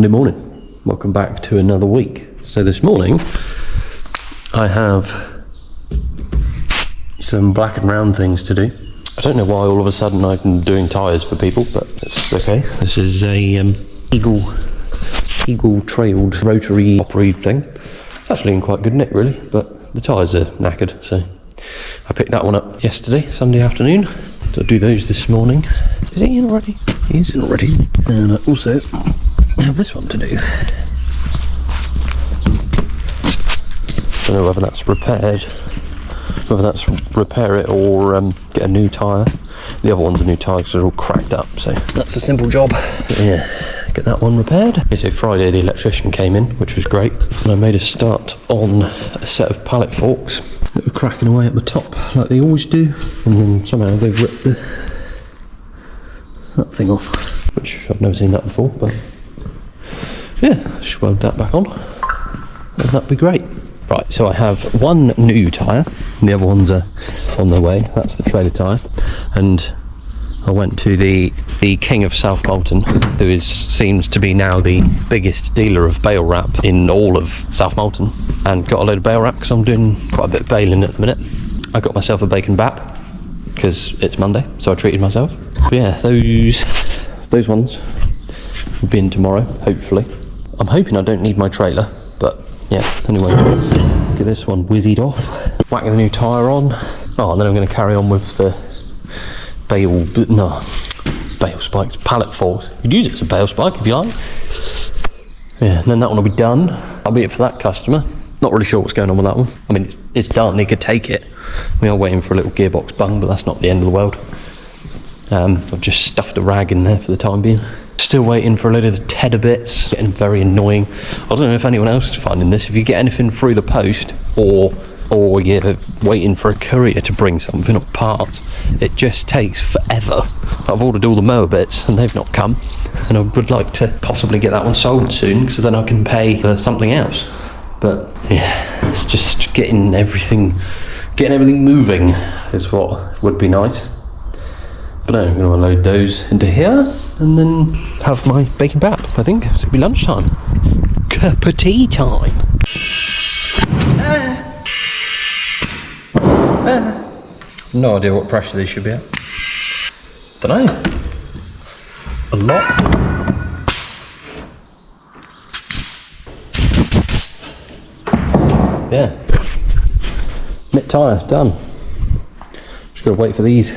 Good morning, welcome back to another week. So this morning I have some black and round things to do. I don't know why all of a sudden I'm doing tyres for people, but it's okay. This is a eagle trailed rotary operated thing. It's actually in quite good nick really, but the tyres are knackered, so I picked that one up yesterday, Sunday afternoon. So I'll do those this morning. Is he in already? He is in already. And I also have this one to do. Don't know whether that's repaired, whether that's repair it or get a new tyre. The other one's a new tyre because they're all cracked up, so that's a simple job. Yeah, get that one repaired. Okay, so Friday the electrician came in, which was great, and I made a start on a set of pallet forks that were cracking away at the top like they always do, and then somehow they've ripped that thing off, which I've never seen that before, but yeah, just weld that back on and that'd be great. Right, so I have one new tyre and the other ones are on their way. That's the trailer tyre, and I went to the king of South Molton, who seems to be now the biggest dealer of bale wrap in all of South Molton, and got a load of bale wrap because I'm doing quite a bit of baling at the minute. I got myself a bacon bap because it's Monday, so I treated myself. But yeah, those ones will be in tomorrow, hopefully. I'm hoping I don't need my trailer, but yeah, anyway, get this one whizzied off, whack the new tyre on. Oh, and then I'm going to carry on with the bale spikes, pallet forks. You could use it as a bale spike if you like. Yeah, and then that one will be done. That'll be it for that customer. Not really sure what's going on with that one. I mean, it's done, they could take it. We are waiting for a little gearbox bung, but that's not the end of the world. I've just stuffed a rag in there for the time being. Still waiting for a load of the tedder bits, getting very annoying. I don't know if anyone else is finding this. If you get anything through the post or you're waiting for a courier to bring something or parts, it just takes forever. I've ordered all the mower bits and they've not come, and I would like to possibly get that one sold soon because then I can pay for something else. But yeah, it's just getting everything moving is what would be nice. But I'm going to unload those into here and then have my bacon bap, I think. So it'll be lunchtime. Cup of tea time. No idea what pressure these should be at. Don't know. A lot. Yeah. Mid tyre, done. Just gotta wait for these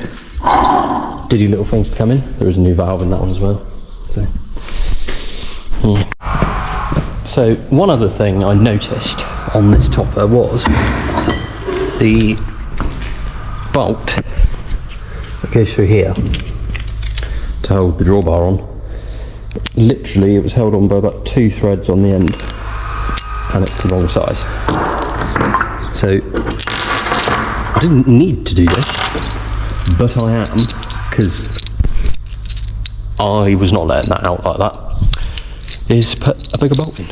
diddy little things to come in. There is a new valve in that one as well. So one other thing I noticed on this topper was the bolt that goes through here to hold the drawbar on. Literally, it was held on by about 2 threads on the end, and it's the wrong size. So I didn't need to do this, but I am, because I was not letting that out like that, is put a bigger bolt in.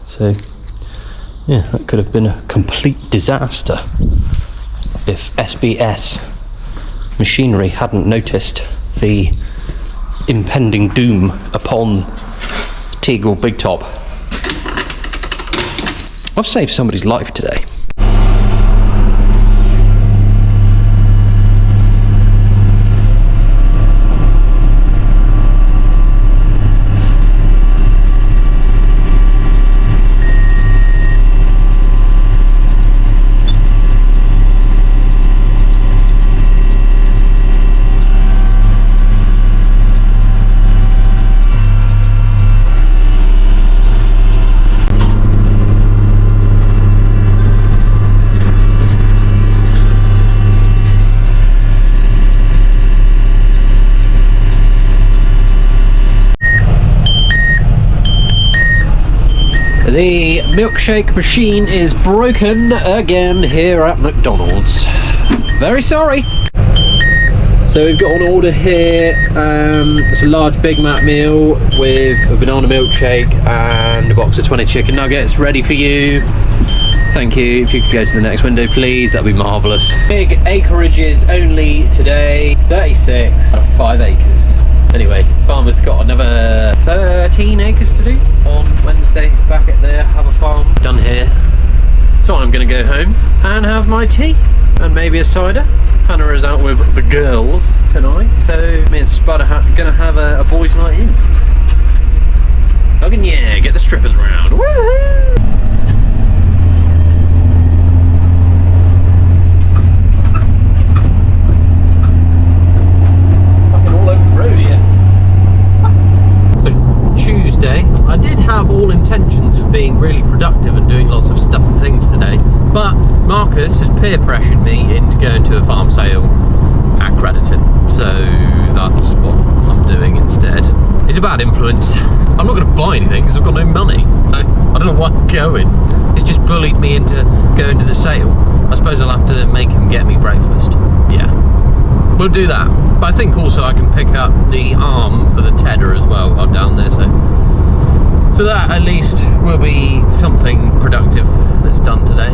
So yeah, that could have been a complete disaster if SBS machinery hadn't noticed the impending doom upon TIG or Big Top. I've saved somebody's life today. The milkshake machine is broken again here at McDonald's. Very sorry. So we've got an order here. It's a large Big Mac meal with a banana milkshake and a box of 20 chicken nuggets ready for you. Thank you. If you could go to the next window, please, that'd be marvellous. Big acreages only today. 36 out of 5 acres. Anyway, farmer's got another 13 acres to do on Wednesday back at their other farm. Done here. So I'm going to go home and have my tea and maybe a cider. Hannah is out with the girls tonight, so me and Spud are going to have a boys' night in. Fucking yeah, get the strippers round. Woohoo! Tuesday. I did have all intentions of being really productive and doing lots of stuff and things today, but Marcus has peer pressured me into going to a farm sale at Crediton, so that's what I'm doing instead. It's a bad influence. I'm not going to buy anything because I've got no money, so I don't know why I'm going. It's just bullied me into going to the sale. I suppose I'll have to make him get me breakfast. Yeah, we'll do that. But I think also I can pick up the arm for the tedder as well while down there, so that at least will be something productive that's done today.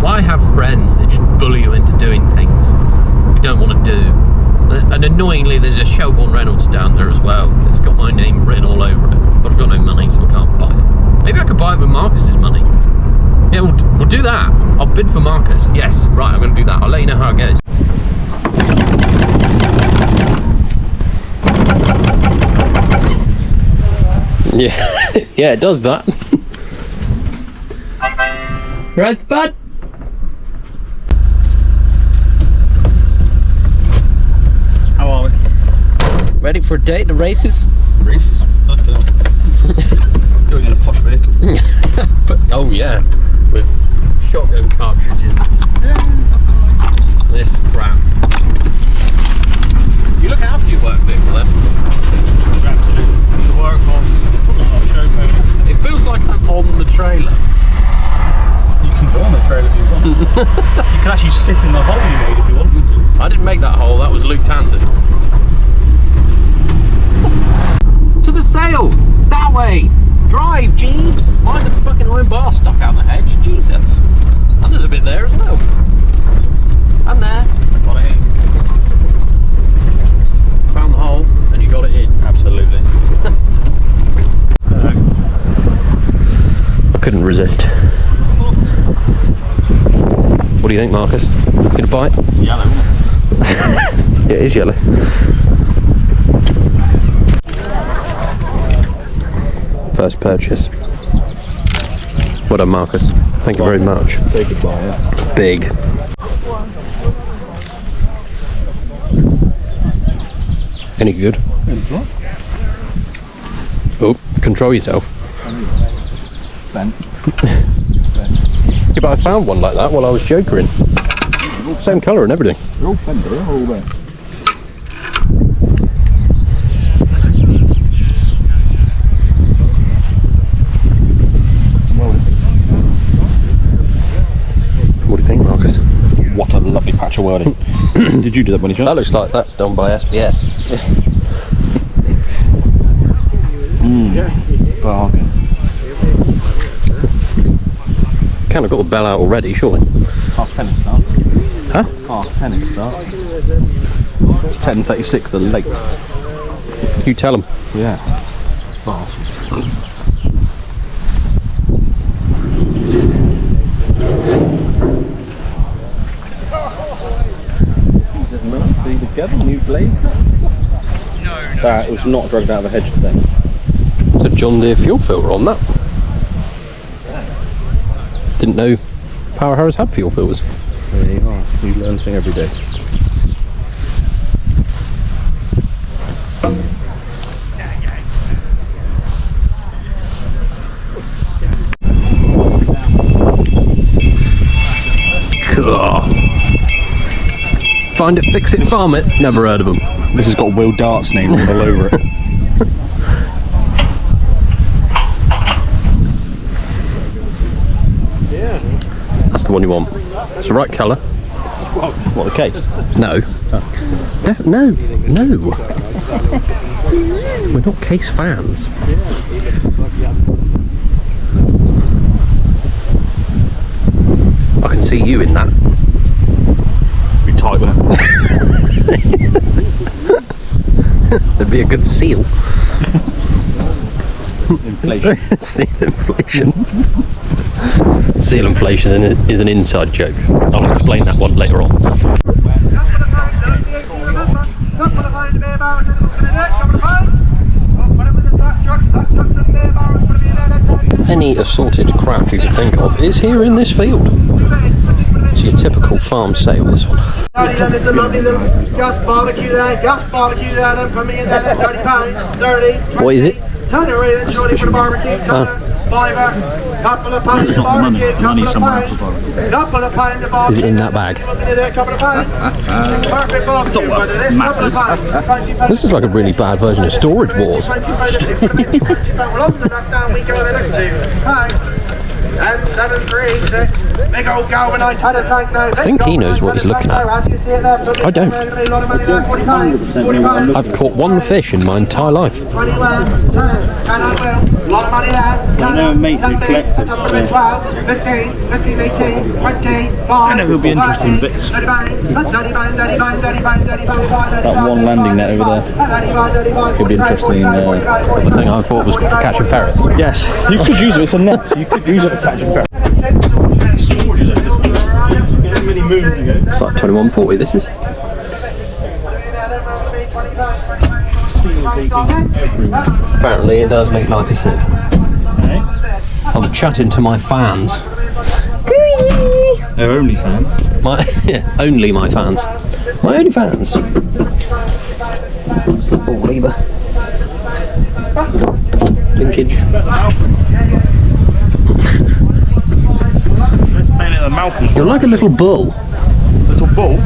Why have friends that just bully you into doing things you don't want to do? And annoyingly, there's a Shelbourne Reynolds down there as well. It's got my name written all over it, but I've got no money, so I can't buy it. Maybe I could buy it with Marcus's money. Yeah, we'll do that. I'll bid for Marcus. Yes, right, I'm going to do that. I'll let you know how it goes. Yeah, yeah, it does that. Right, bud? How are we? Ready for a date, the races? Races? Going in a posh vehicle. But, oh yeah, with shotgun cartridges. This crap. You look after your work vehicle then? Absolutely. The workhorse. It feels like I'm on the trailer. You can go on the trailer if you want. You can actually sit in the hole you made if you wanted to. I didn't make that hole, that was Luke Tanton. To the sail! That way! Drive, Jeeves! Why the fucking iron bar stuck out the hedge? Jesus! And there's a bit there as well. And there. Got it in. Found the hole and you got it in. Absolutely. I couldn't resist. What do you think, Marcus? Gonna buy it? Yellow, isn't it? Yeah, it is yellow. First purchase. Well done, Marcus. Thank you very much. Say goodbye, yeah. Big. Any good? Oh, control yourself. Ben. Yeah, but I found one like that while I was jokering. Same colour and everything. They're all Fender, they're all there. What do you think, Marcus? What a lovely patch of wording. Did you do that when you shot? That looks like that's done by SBS. Bargain. Kind of got the bell out already, surely. 10:30 start. Huh? 10:30 start. 10:36 the late. You tell them. Yeah. Together, new blade. That was not dragged out of the hedge today. It's a John Deere fuel filter on that. Didn't know power harrows had fuel filters. There you are. You learn something every day. Cool. Find it, fix it, farm it. Never heard of them. This has got Will Dart's name all over it. That's the one you want. It's the right colour. What, the case? No. No. No. We're not case fans. I can see you in that. Be tight with it. There'd be a good seal. Inflation. Seal inflation. Seal inflation is an inside joke. I'll explain that one later on. Any assorted crap you can think of is here in this field. It's your typical farm sale, this one. What is it? Couple of pints of barbecue, money somewhere for barbecue. Is it in that bag? Masses. This is like a really bad version of Storage Wars. Big old galvanised header tank now. I think he knows what he's looking at. I don't. I've caught one fish in my entire life. I know a mate who collected. I know who'll be interested in bits. That one landing net over there could be interesting. The thing I thought was for catching ferrets. Yes, you could use it. It's a net. So you could use it for catching ferrets. Many moons ago. It's like 2140 this is. Apparently it does look like a sieve. I'm chatting to my fans. Their only fan. Only my fans. My only fans. What's the ball lever? Linkage. You're like a little bull. Little bull?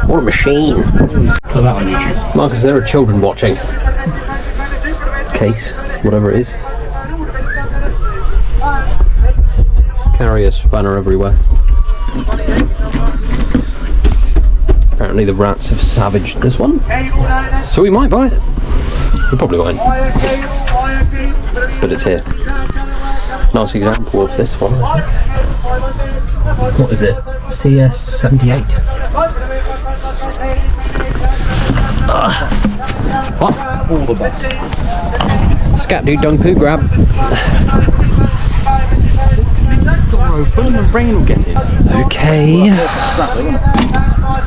What a machine. Put that on YouTube. Marcus, there are children watching. Case, whatever it is. Carrier spanner everywhere. Apparently the rats have savaged this one, so we might buy it. We probably won't, but it's here. Nice example of this one. What is it? CS78. What? Scat dude, dung poo grab. Put in the rain will get in. Okay.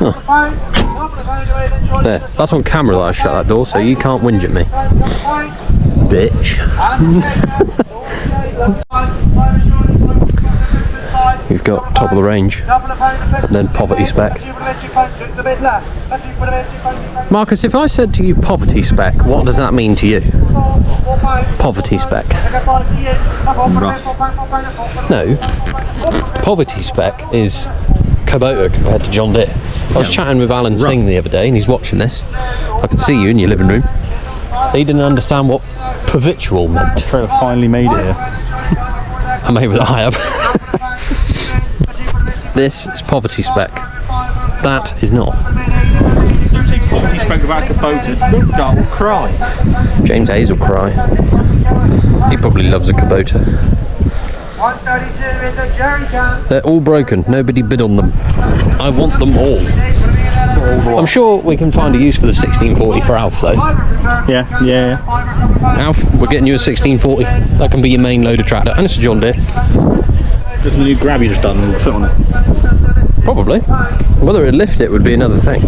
Huh. There, that's on camera that I shut that door, so you can't whinge at me. Bitch. We've got top of the range, and then poverty spec. Marcus, if I said to you poverty spec, what does that mean to you? Poverty spec. Rough. No. Poverty spec is Kubota compared to John Deere. I was chatting with Alan Singh the other day, and he's watching this. I could see you in your living room. He didn't understand what pervitual meant. Trailer finally made it here. I made with a high up. This is poverty spec. That is not. Don't say poverty spec about Kubota. That will cry. James Hayes will cry. He probably loves a Kubota. 132 in the jerry can. They're all broken. Nobody bid on them. I want them all. I'm sure we can find a use for the 1640 for Alf though. Yeah. Alf, we're getting you a 1640. That can be your main loader tractor. And it's a John Deere. Just the new grab you just done and fit on it. Probably. Whether it'd lift it would be another thing.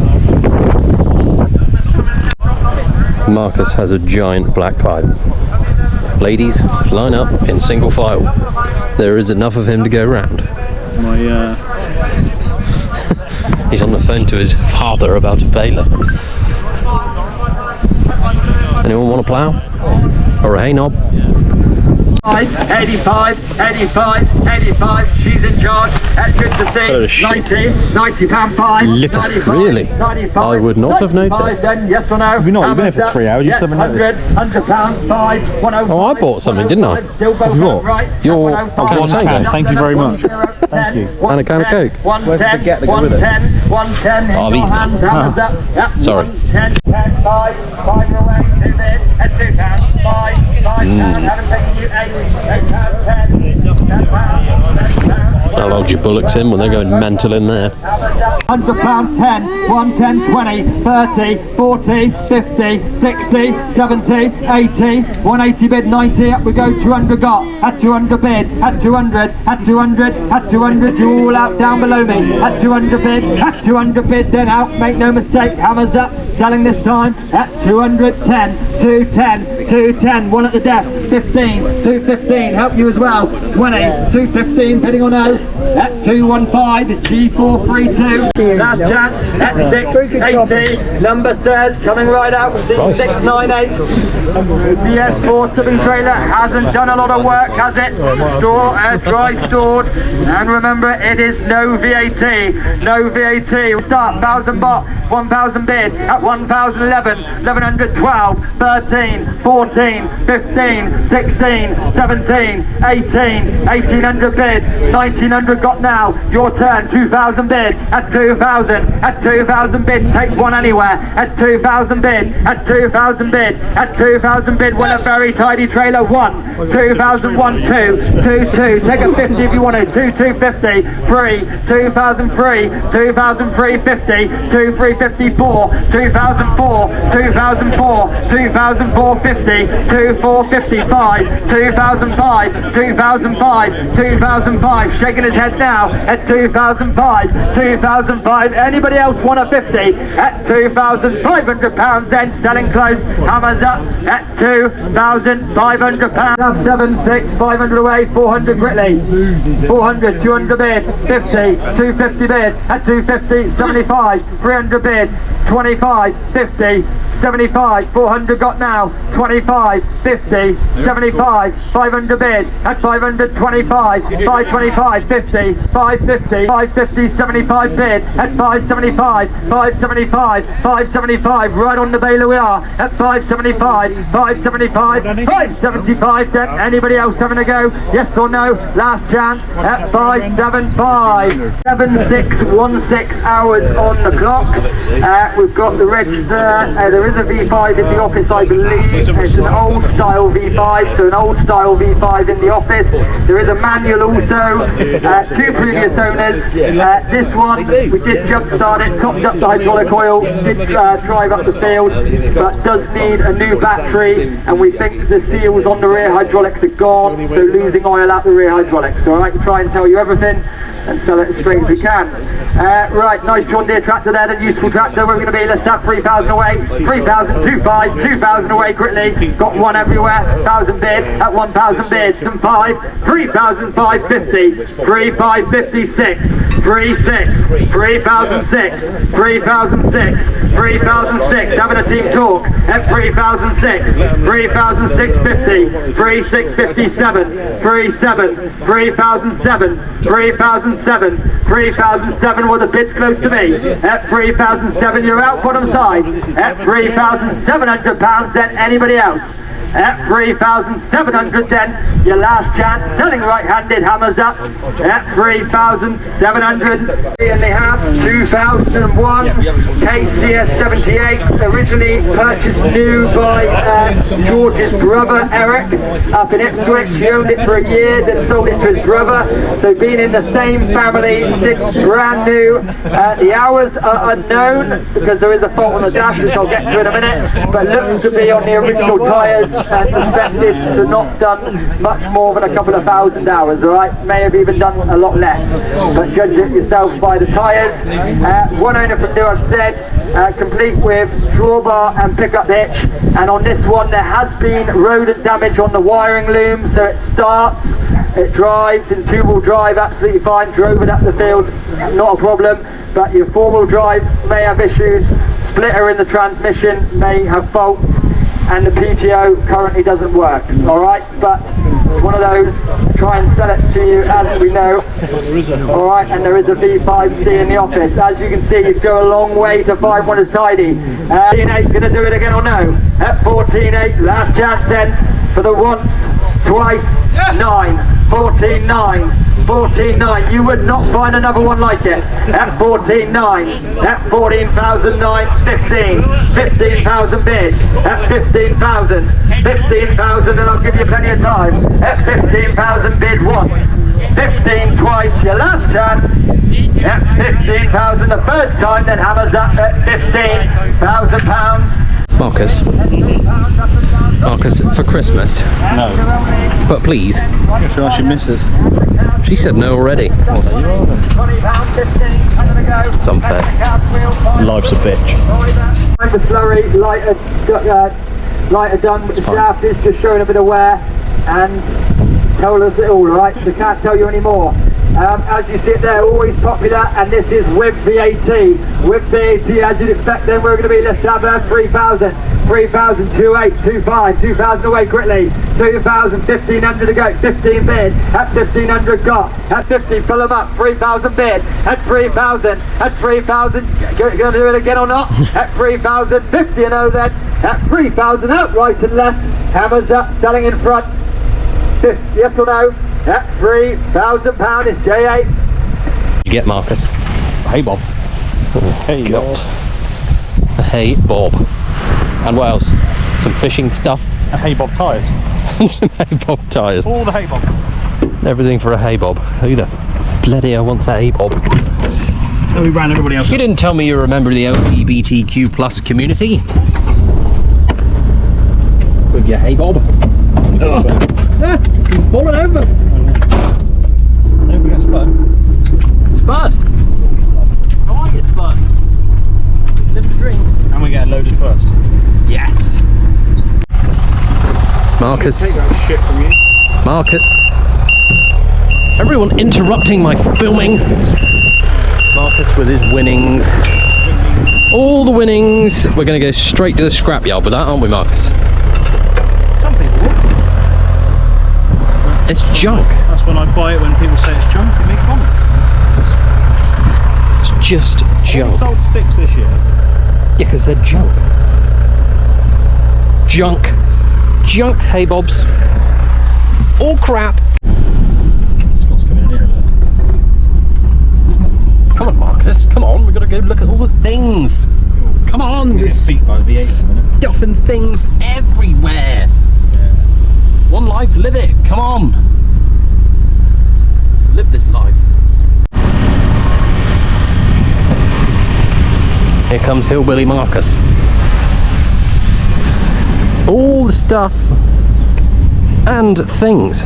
Marcus has a giant black pipe. Ladies, line up in single file. There is enough of him to go round. He's on the phone to his father about a baler. Anyone want a plough? Or a hay knob? 85, she's in charge. That's good to see. 90 pound fine. Little, really? I would not have noticed. Yes or no? You've been here for 3 hours, you still haven't noticed. 100 pound fine. 105. Oh, I bought something, didn't I? Have you bought? Your One can can, thank you very much. Thank you. And a can of Coke. 110, 110, 110. I've eaten them. Sorry. 10, 5 away, 2 bids, and £2, 5 pounds, haven't taken you 8 pounds 10. I'll hold your bullocks in when they're going mental in there. £100, 10, 1, 10, 20, 30, 40, 50, 60, 70, 80, 180 bid, 90, up we go, 200 got, at 200 bid, at 200, at 200, at 200, you all out down below me, at 200 bid, at 200 bid, then out, make no mistake, hammers up, selling this time, at 210, 210, 210, one at the depth, 15, 215, help you as well, 20, 215, bidding on O, at 215, it's G432, last chance, at 680, number says, coming right out, C698, the S47 trailer hasn't done a lot of work, has it? Dry stored, and remember it is no VAT, no VAT, we'll start, 1000 bot, 1000 bid, at 1011, 1112, 13, 14, 15, 16, 17, 18, 1800 bid, 1900 got now, your turn, 2000 bid, at 2000 bid, take one anywhere, at 2000 bid, at 2000 bid, at 2000 bid, win a very tidy trailer, 1, 2001, 2, 2, 2, take a 50 if you want to, 2, 250, 3, 2003, 2003, 50, 2, 354, 2004, 2004, 2004, 50, 2, 455, 2005, 2005, 2005, shaking his head now, at 2005, 2005, anybody else want a 50, at £2,500 then, selling close, hammers up, at £2,500, have 7, 6, 500 away, 400 Gritley, 400, 200 bid, 50, 250 bid, at 250, 75, 300 bid, 25, 50, 75, 400 got now, 25, 50, 75, 500 bid, at 500, 25, 525, 50, 550, 550, 75 bid, at 575, 575, 575, right on the Baler we are, at 575, 575, 575, then anybody else having a go, yes or no, last chance, at 575, 7616 hours on the clock, we've got the register, there is a V5 in the office I believe, it's an old style V5, so an old style V5 in the office, there is a manual also, 2 previous owners, this one we did jump start it, topped up the hydraulic oil, did drive up the field, but does need a new battery, and we think the seals on the rear hydraulics are gone, so losing oil out the rear hydraulics. Alright, we'll try and tell you everything and sell it as straight as we can. Right, nice John Deere tractor there, the useful tractor, where we're going to be, let's have 3,000 away, 3,000, 2,5, 2,000 away, Gritley, got one everywhere, 1,000 bid, at 1,000 bid, 5, 3,550, 3,556, 36, 3,006, 3,006, 3,006, having a team talk, at 3,006, 3,650, 3,657, 37, 3,007, 3,007, 3,007, well the bid's close to me, at 3,007 you're out bottom side, at £3,700 then anybody else. At 3,700 then, your last chance, selling right-handed, hammers up, at 3,700, and they have 2001 KCS 78, originally purchased new by George's brother Eric, up in Ipswich. He owned it for a year, then sold it to his brother, so been in the same family since brand new. The hours are unknown, because there is a fault on the dash, which I'll get to in a minute, but looks to be on the original tyres, and suspected to not done much more than a couple of thousand hours, alright? May have even done a lot less, but judge it yourself by the tyres. One owner from Deere, I've said, complete with drawbar and pickup hitch, and on this one there has been rodent damage on the wiring loom, so it starts, it drives in 2-wheel drive absolutely fine, drove it up the field, not a problem, but your 4-wheel drive may have issues, splitter in the transmission may have faults, and the PTO currently doesn't work, alright, but it's one of those, try and sell it to you as we know, alright, and there is a V5C in the office. As you can see, you go a long way to find one as tidy. 14.8, gonna do it again or no? At 14.8, last chance then, for the once, twice, 9, 14.9, 14.9. You would not find another one like it. At 14.9, at 14,009, 15, 15,000 bid. At 15,000, 15,000, and I'll give you plenty of time. At 15,000 bid once, 15 twice, your last chance. At 15,000 the third time, then hammers up at £15,000. Marcus, for Christmas, No. but please. I feel like she misses. She said no already. It's unfair. Life's a bitch. The slurry, lighter done with the shaft is just showing a bit of wear and told us it all, right? So can't tell you any more. As you see it there, always popular, and this is with VAT. With VAT, as you'd expect, then we're going to be, let's have 3,000, 3,000, 2,800, 2,500, 2,000 away quickly, 2,000, 1,500 to go, 15 bid, at 1,500 got, at 50, fill them up, 3,000 bid, at 3,000, at 3,000, going to do it again or not, at 3,000, 50 and 0 then, at 3,000 out, right and left, hammers up, selling in front, 50, yes or no? At £3,000 is J8. You get Marcus. Hey Bob. Hey God. A hay bob. And what else? Some fishing stuff. A Hey Bob tyres. Some hay bob tyres. All the Hey Bob. Everything for a hay bob. Who the bloody hell wants a hay bob? And we ran everybody else. You didn't tell me you're a member of the LGBTQ plus community. With your hay bob. You've fallen over. Nobody gets Spud. Spud. How are you, Spud? Living the dream. And we get loaded first. Yes. Marcus. Take that shit from you. Marcus. Everyone interrupting my filming. Marcus with his winnings. All the winnings. We're going to go straight to the scrapyard with that, aren't we, Marcus? Some people will. It's junk. That's when I buy it when people say it's junk, it makes comment. It's just We junk. sold 6 this year. Yeah, because they're junk. Junk. Junk hay bobs. All crap. Scott's coming in here, look. Come on, Marcus. Come on. We've got to go look at all the things. Come on. Get There's beat by the V8 in a minute. stuff and things everywhere. One life, live it. Come on. Let's live this life. Here comes Hillbilly Marcus. All the stuff and things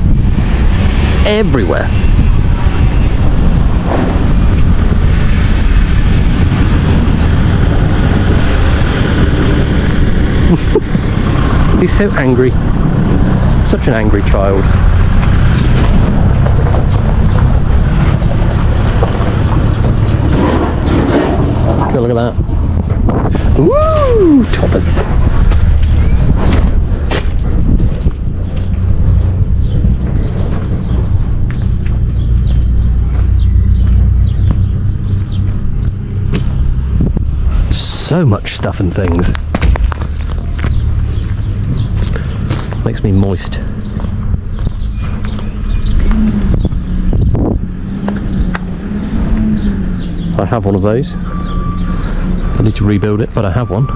everywhere. He's so angry. Such an angry child. Go look at that. Woo! Toppers. So much stuff and things. Makes me moist. I have one of those. I need to rebuild it, but I have one.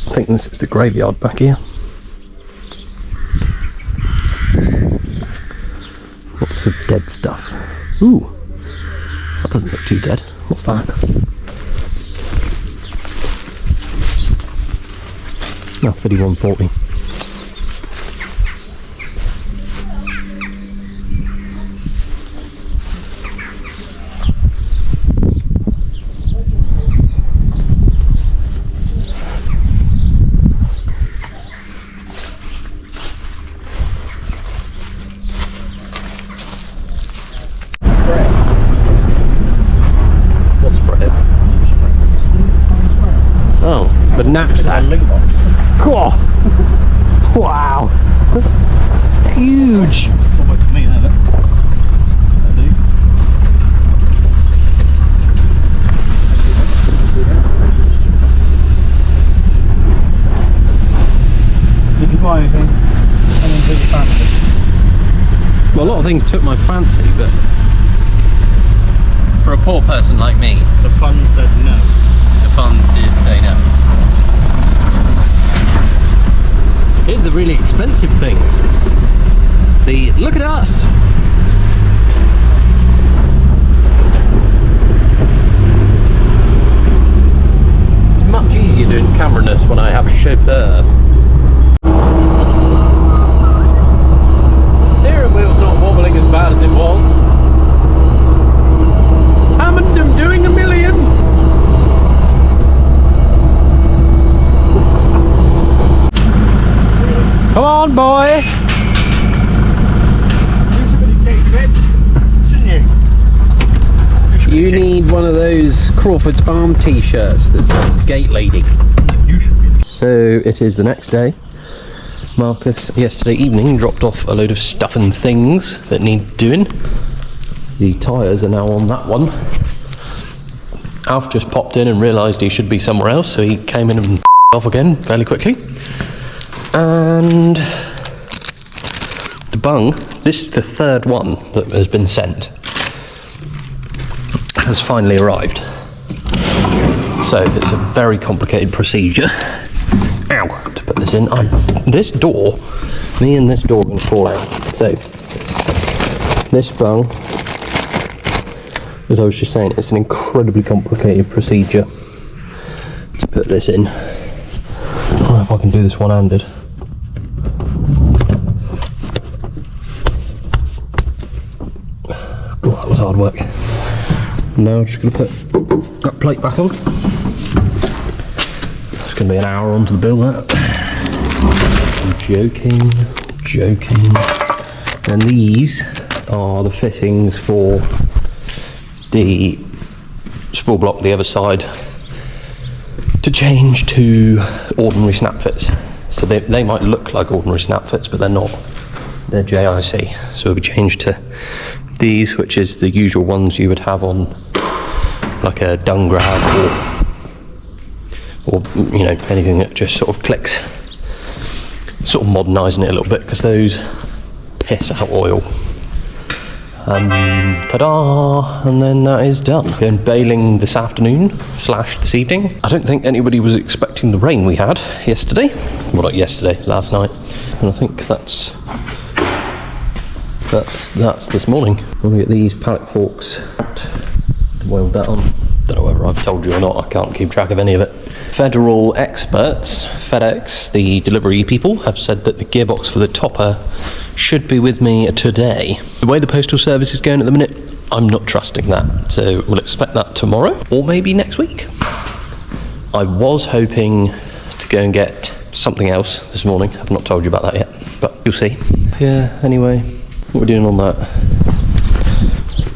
I think this is the graveyard back here. Lots of dead stuff. Ooh, that doesn't look too dead. What's that? No, 5140. Oh, the knapsack. Cool. Wow. Huge. Is my only thing. And then take the fancy. Well, a lot of things took my fancy, but for a poor person like me, The funds said no. the funds did say no. Here's the really expensive things. The look at us. It's much easier doing camera-ness when I have a chauffeur. The steering wheel's not wobbling as bad as it was. I'm doing a million. Come on, boy. You need one of those Crawford's Farm t-shirts that says Gate Lady. You should be. So it is the next day. Marcus yesterday evening dropped off a load of stuff and things that need doing. The tyres are now on that one. Alf just popped in and realised he should be somewhere else, so he came in and off again fairly quickly. And the bung, this is the third one that has been sent, has finally arrived. So it's a very complicated procedure. Ow, to put this in. This door, me and this door are going to fall out. So this bung, as I was just saying, it's an incredibly complicated procedure to put this in. I don't know if I can do this one-handed. God, that was hard work. Now I'm just going to put that plate back on. It's going to be an hour onto the bill, that. I'm joking. And these are the fittings for the spool block the other side to change to ordinary snap fits. So they might look like ordinary snap fits, but they're not. They're JIC. So we'll be changed to these, which is the usual ones you would have on like a dung grab or you know, anything that just sort of clicks. Sort of modernising it a little bit because those piss out oil. Ta-da! And then that is done. Going baling this afternoon / this evening. I don't think anybody was expecting the rain we had yesterday. Well, not yesterday, last night. And I think that's this morning. I'm gonna get these pallet forks out, weld that on. Don't know whether I've told you or not, I can't keep track of any of it. Federal experts, FedEx, the delivery people, have said that the gearbox for the topper should be with me today. The way the postal service is going at the minute, I'm not trusting that. So we'll expect that tomorrow, or maybe next week. I was hoping to go and get something else this morning. I've not told you about that yet, but you'll see. Yeah, anyway, what we're doing on that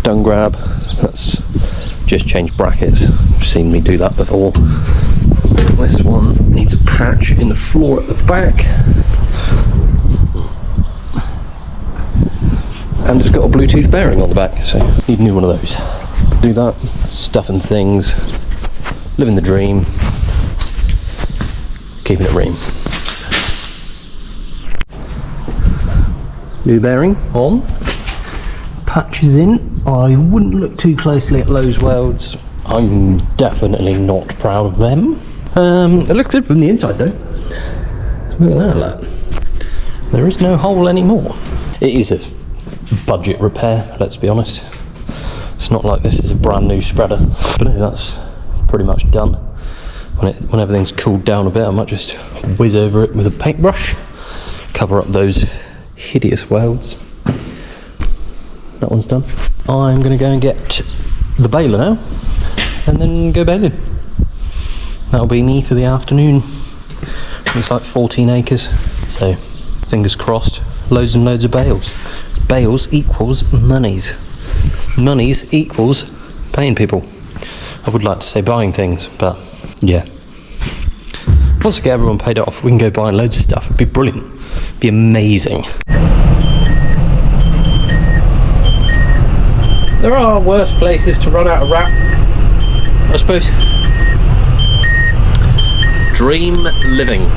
dung grab, that's just changed brackets. You've seen me do that before. This one needs a patch in the floor at the back, and it's got a Bluetooth bearing on the back, so need a new one of those. Do that, stuff and things, living the dream, keeping it ream. New bearing on, patches in. I wouldn't look too closely at those welds. I'm definitely not proud of them. It looks good from the inside though. Look at that, look. There is no hole anymore. It is a budget repair, let's be honest. It's not like this is a brand new spreader. But no, that's pretty much done. When everything's cooled down a bit, I might just whiz over it with a paintbrush, cover up those hideous welds. That one's done. I'm going to go and get the baler now, and then go baling. That'll be me for the afternoon. It's like 14 acres, so fingers crossed, loads and loads of bales. Bales equals monies. Monies equals paying people. I would like to say buying things, but yeah. Once I get everyone paid off, we can go buying loads of stuff. It'd be brilliant. It'd be amazing. There are worse places to run out of wrap, I suppose. Dream living.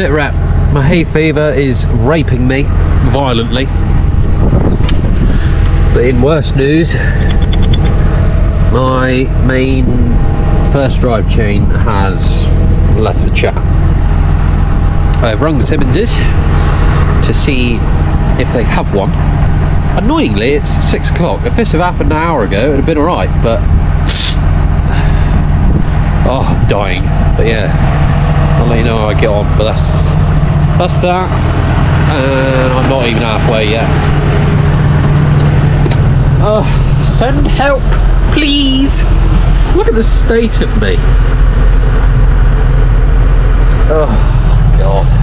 sit rep. My hay fever is raping me violently. But in worse news, my main first drive chain has left the chat. I've rung the Simmonses to see if they have one. Annoyingly, it's 6 o'clock. If this had happened an hour ago, it would have been alright, but oh, I'm dying. But yeah, I'll let you know how I get on. But that's that, and I'm not even halfway yet. Oh, send help, please! Look at the state of me. Oh God.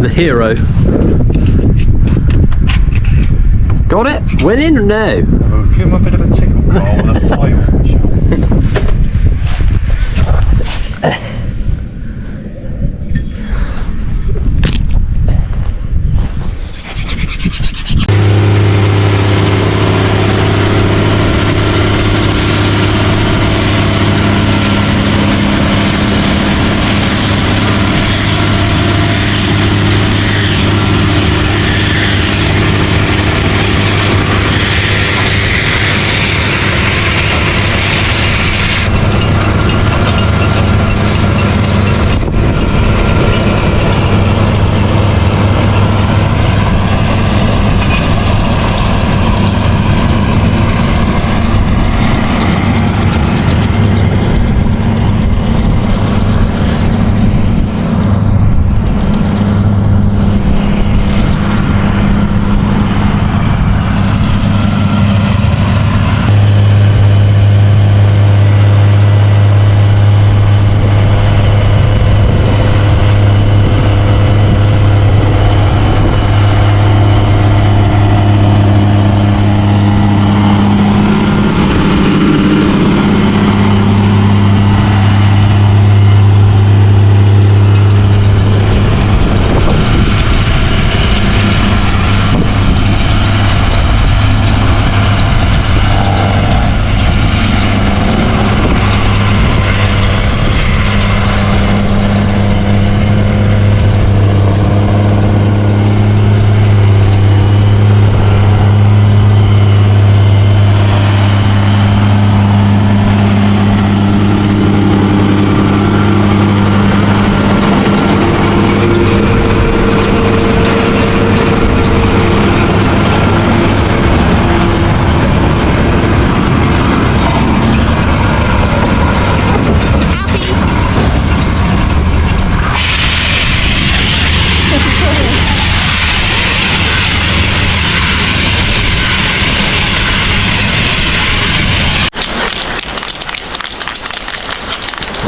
The hero. Got it? Went in or no? We'll give him a bit of a tickle roll with a file.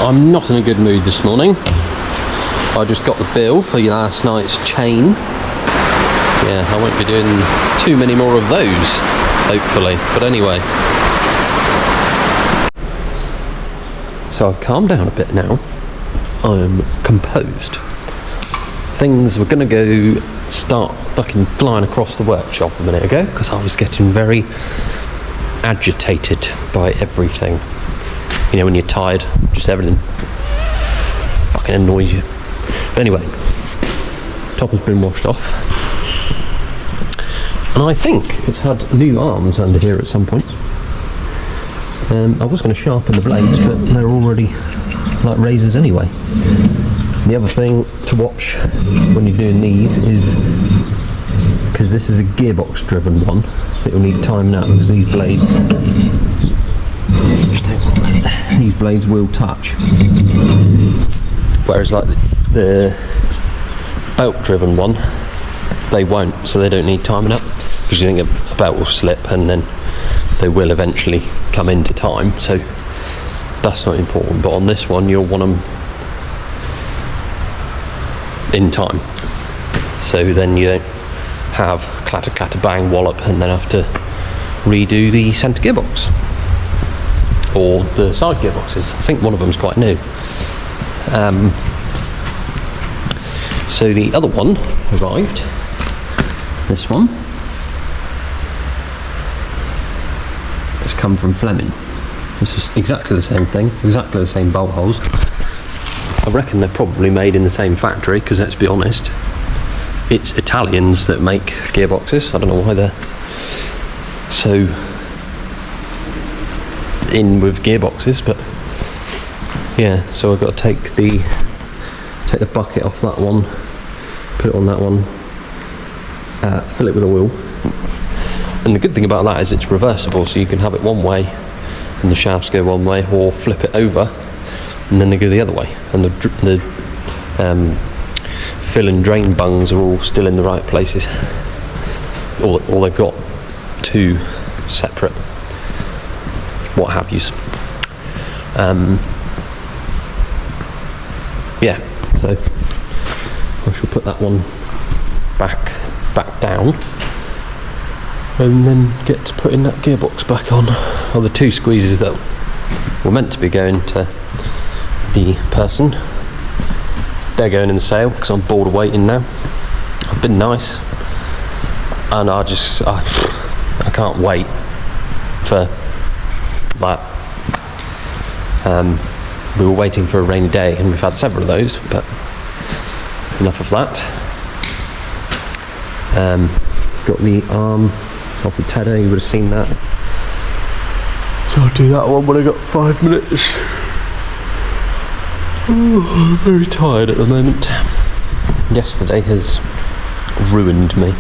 I'm not in a good mood this morning. I just got the bill for last night's chain. Yeah, I won't be doing too many more of those, hopefully. But anyway. So I've calmed down a bit now. I'm composed. Things were gonna go start fucking flying across the workshop a minute ago because I was getting very agitated by everything. You know, when you're tired, just everything fucking annoys you. But anyway, top has been washed off. And I think it's had new arms under here at some point. I was going to sharpen the blades, but they're already like razors anyway. The other thing to watch when you're doing these is, because this is a gearbox driven one, it will need timing out because these blades, these blades will touch. Whereas like the belt driven one, they won't, so they don't need timing up, because you think a belt will slip and then they will eventually come into time, so that's not important. But on this one you'll want them in time, so then you don't have clatter clatter bang wallop and then have to redo the centre gearbox or the side gearboxes. I think one of them is quite new. So the other one arrived, this one, it's come from Fleming. This is exactly the same thing, exactly the same bolt holes, I reckon they're probably made in the same factory, because let's be honest, it's Italians that make gearboxes. I don't know why they're so in with gearboxes, but yeah. So I've got to take the bucket off that one, put it on that one, fill it with oil. And the good thing about that is it's reversible, so you can have it one way and the shafts go one way, or flip it over and then they go the other way, and the fill and drain bungs are all still in the right places, or they've got two separate what have yous. Yeah, so I shall put that one back down and then get to putting that gearbox back on. Well, the two squeezes that were meant to be going to the person, they're going in the sale because I'm bored of waiting now. I've been nice, and I can't wait for that. We were waiting for a rainy day, and we've had several of those, but enough of that. Got the arm off the Tedder, you would have seen that. So I'll do that one when I got 5 minutes. Oh, I'm very tired at the moment. Yesterday has ruined me.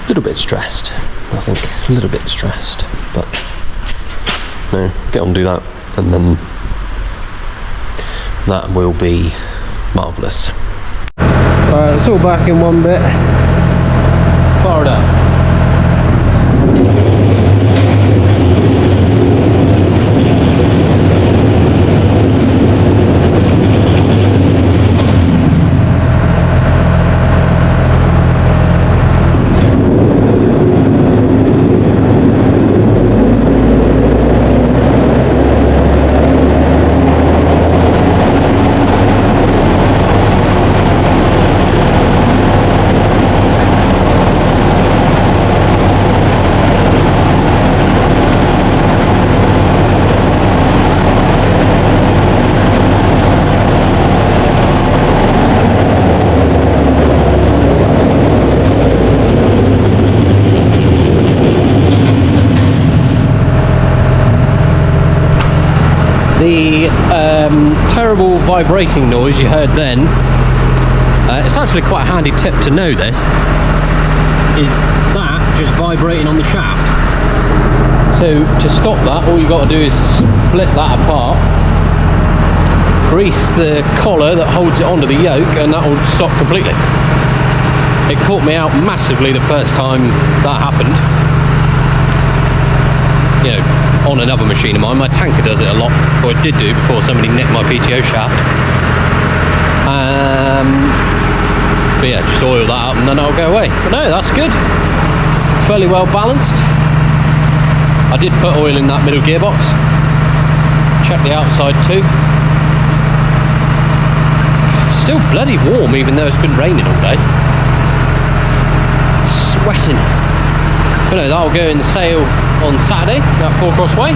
A little bit stressed, I think. A little bit stressed, but no, get on and do that, and then that will be marvellous. Alright, it's all back in one bit. Fire it up. The terrible vibrating noise you heard then, it's actually quite a handy tip to know this, is that just vibrating on the shaft. So to stop that, all you got to do is split that apart, grease the collar that holds it onto the yoke, and that will stop completely. It caught me out massively the first time that happened. You know, on another machine of mine. My tanker does it a lot, or it did do before somebody nicked my PTO shaft. But yeah, just oil that up and then it'll go away. But no, that's good. Fairly well balanced. I did put oil in that middle gearbox. Check the outside too. Still bloody warm even though it's been raining all day. Sweating. But no, that'll go in the sale on Saturday at 4 Cross Way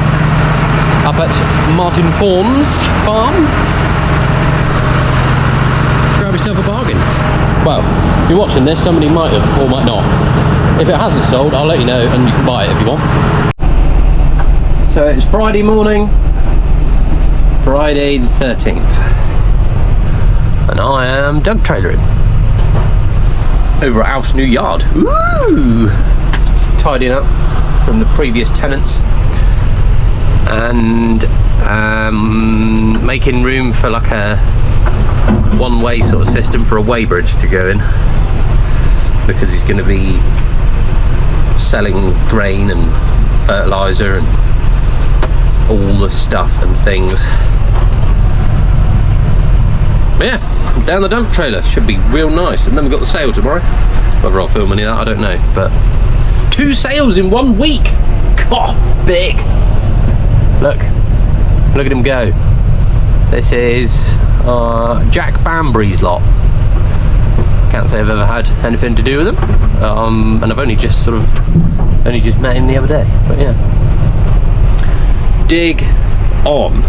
up at Martin Fawn's farm. Grab yourself a bargain. Well, if you're watching this, somebody might have or might not. If it hasn't sold, I'll let you know and you can buy it if you want. So it's Friday morning, Friday the 13th, and I am dump trailering over at Alf's new yard. Woo! Tidying up from the previous tenants and making room for like a one-way sort of system for a weighbridge to go in, because he's going to be selling grain and fertilizer and all the stuff and things. But yeah, down the dump trailer, should be real nice. And then we've got the sale tomorrow. Whether I'll film any of that, I don't know, but 2 sales in 1 week. God, big. Look at him go. This is Jack Bambury's lot. Can't say I've ever had anything to do with him, and I've only just met him the other day. But yeah, dig on.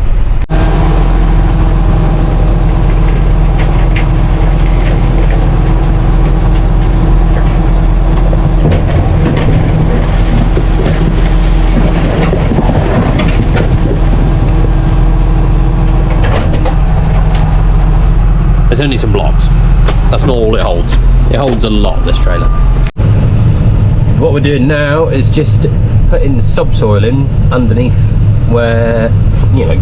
There's only some blocks. That's not all it holds. It holds a lot, this trailer. What we're doing now is just putting subsoil in underneath where, you know,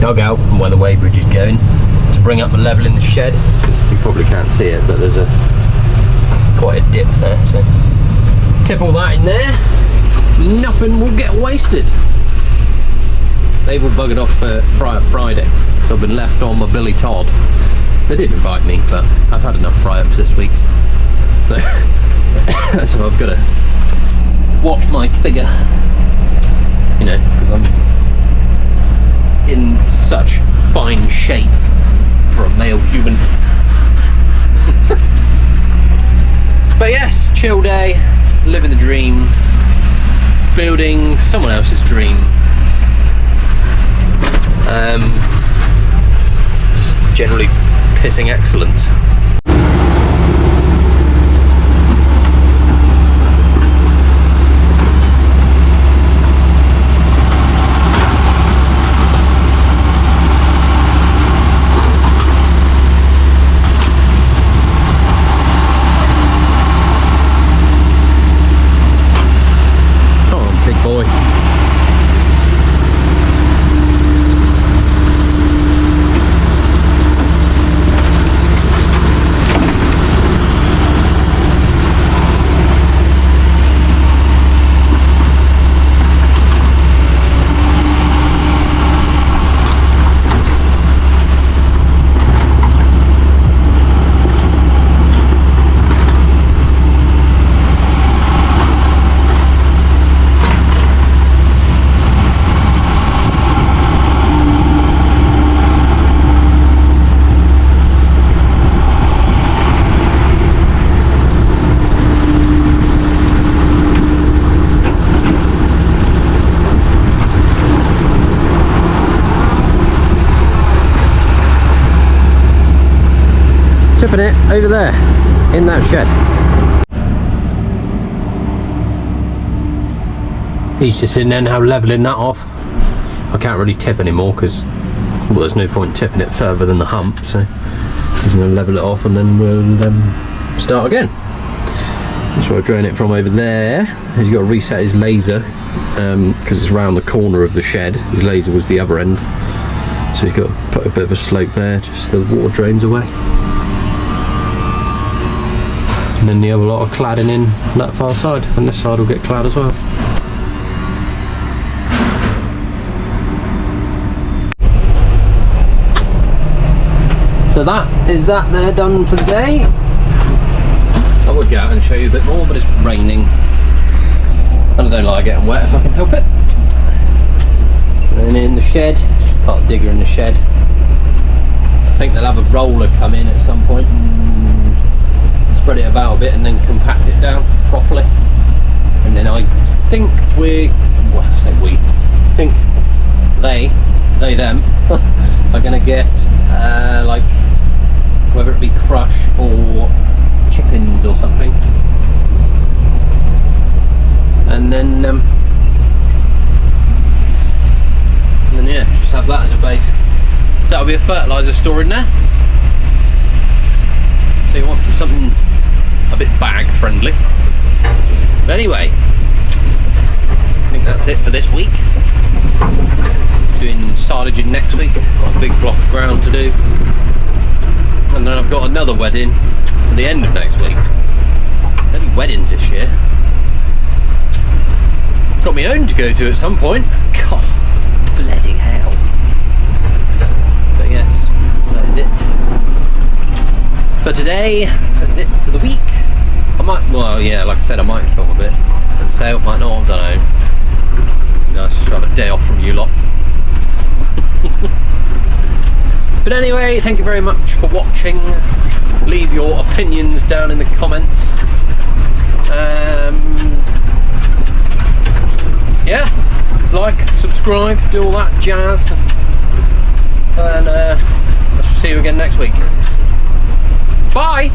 dug out from where the weighbridge is going to bring up the level in the shed. Because you probably can't see it, but there's quite a dip there. So tip all that in there. Nothing will get wasted. They've all buggered off for Fry Up Friday, so I've been left on my Billy Todd. They did invite me, but I've had enough fry-ups this week, so so I've got to watch my figure, you know, because I'm in such fine shape for a male human. But yes, chill day, living the dream, building someone else's dream. Just generally pissing excellence. Come on, big boy. Tipping it over there in that shed. He's just in there now levelling that off. I can't really tip anymore because, well, there's no point tipping it further than the hump, so I'm going to level it off and then we'll start again. That's where I drain it from over there. He's got to reset his laser because it's around the corner of the shed. His laser was the other end, so he's got to put a bit of a slope there just so the water drains away. And then the other lot of cladding in that far side, and this side will get clad as well. So that is that there done for the day. I would go out and show you a bit more, but it's raining and I don't like getting wet if I can help it. And then in the shed, part digger in the shed. I think they'll have a roller come in at some point and spread it about a bit and then compact it down properly. And then I think I think they them are going to get like, whether it be crush or chippings or something, and then yeah, just have that as a base. So that'll be a fertiliser store in there. So you want something a bit bag friendly. But anyway, I think that's it for this week. Doing silaging next week. Got a big block of ground to do, and then I've got another wedding at the end of next week. Only weddings this year. Got my own to go to at some point. God, bloody hell. But yes, that is it for today. That's it for the week. I might, well, yeah, like I said, I might film a bit and sale, might not, I don't know. Nice to have a day off from you lot. But anyway, thank you very much for watching. Leave your opinions down in the comments. Yeah, like, subscribe. subscribe, do all that jazz, and I shall see you again next week. Bye!